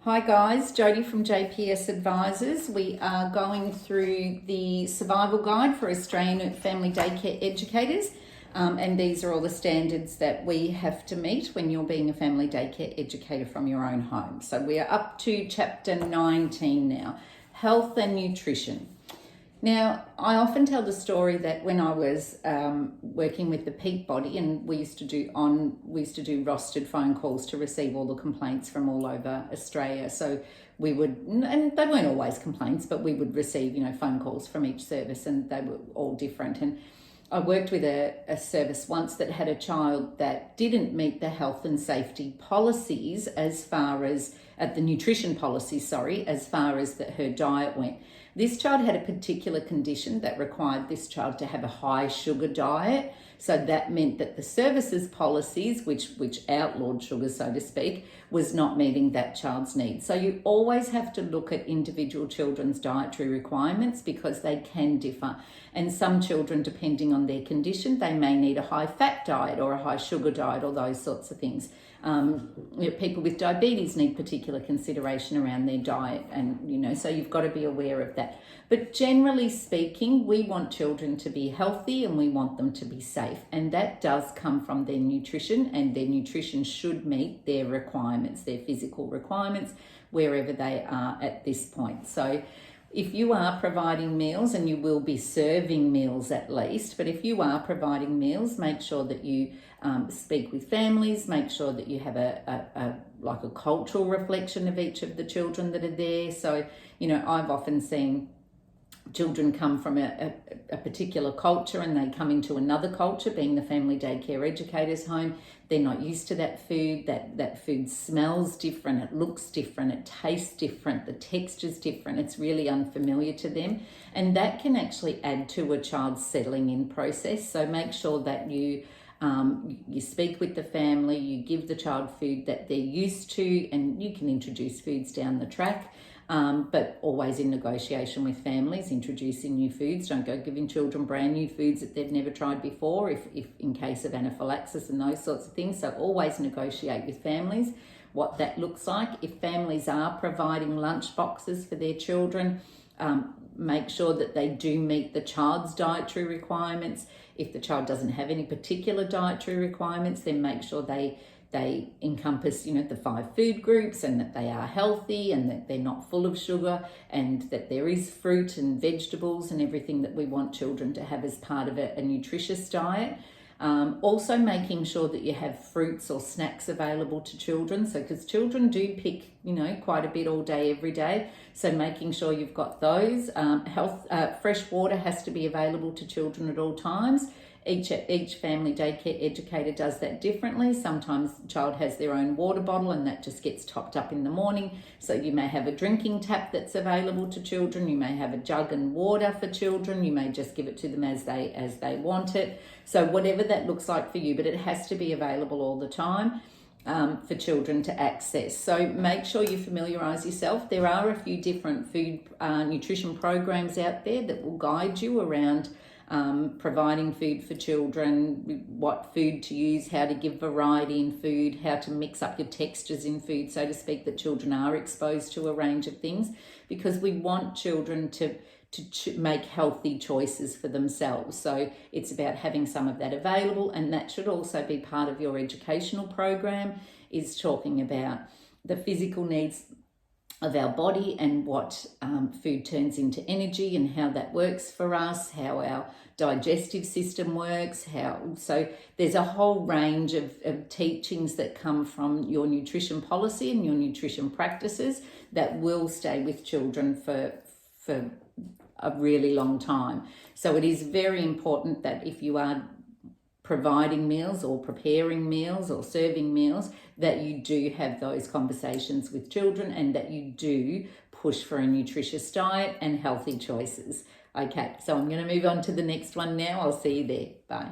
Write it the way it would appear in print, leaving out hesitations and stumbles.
Hi guys, Jodie from JPS Advisors. We are going through the survival guide for Australian family daycare educators, and these are all the standards that we have to meet when you're being a family daycare educator from your own home. So we are up to chapter 19 now, health and nutrition. Now, I often tell the story that when I was working with the peak body, and we used to do rostered phone calls to receive all the complaints from all over Australia. So we would, and they weren't always complaints, but we would receive, phone calls from each service, and they were all different. And I worked with a service once that had a child that didn't meet the health and safety policies as far as, the nutrition policies, as far as her diet went. This child had a particular condition that required this child to have a high sugar diet. So that meant that the services policies, which outlawed sugar, so to speak, was not meeting that child's needs. So you always have to look at individual children's dietary requirements because they can differ. And some children, depending on their condition, they may need a high fat diet or a high sugar diet or those sorts of things. People with diabetes need particular consideration around their diet, and so you've got to be aware of that. But generally speaking, we want children to be healthy and we want them to be safe, and that does come from their nutrition, and their nutrition should meet their requirements, their physical requirements, wherever they are at this point. So if you are providing meals, and you will be serving meals at least, but if you are providing meals, make sure that you speak with families, make sure that you have a cultural reflection of each of the children that are there. So, I've often seen children come from a particular culture and they come into another culture, being the family daycare educator's home. They're not used to that food. That food smells different, it looks different, it tastes different, the texture's different. It's really unfamiliar to them. And that can actually add to a child's settling in process. So make sure that you speak with the family, you give the child food that they're used to, and you can introduce foods down the track. But always in negotiation with families, introducing new foods. Don't go giving children brand new foods that they've never tried before, if in case of anaphylaxis and those sorts of things. So always negotiate with families what that looks like. If families are providing lunch boxes for their children, make sure that they do meet the child's dietary requirements. If the child doesn't have any particular dietary requirements, then make sure they encompass, the 5 food groups, and that they are healthy, and that they're not full of sugar, and that there is fruit and vegetables and everything that we want children to have as part of a nutritious diet. Also making sure that you have fruits or snacks available to children. So, because children do pick, quite a bit all day, every day. So making sure you've got those. Fresh water has to be available to children at all times. Each family daycare educator does that differently. Sometimes the child has their own water bottle and that just gets topped up in the morning. So you may have a drinking tap that's available to children. You may have a jug and water for children. You may just give it to them as they want it. So whatever that looks like for you, but it has to be available all the time for children to access. So make sure you familiarise yourself. There are a few different food nutrition programs out there that will guide you around providing food for children, what food to use, how to give variety in food, how to mix up your textures in food, so to speak, that children are exposed to a range of things, because we want children to make healthy choices for themselves. So it's about having some of that available, and that should also be part of your educational program, is talking about the physical needs of our body and what food turns into energy and how that works for us, how our digestive system works, so there's a whole range of teachings that come from your nutrition policy and your nutrition practices that will stay with children for a really long time. So it is very important that if you are providing meals or preparing meals or serving meals, that you do have those conversations with children, and that you do push for a nutritious diet and healthy choices. Okay, so I'm going to move on to the next one now. I'll see you there. Bye.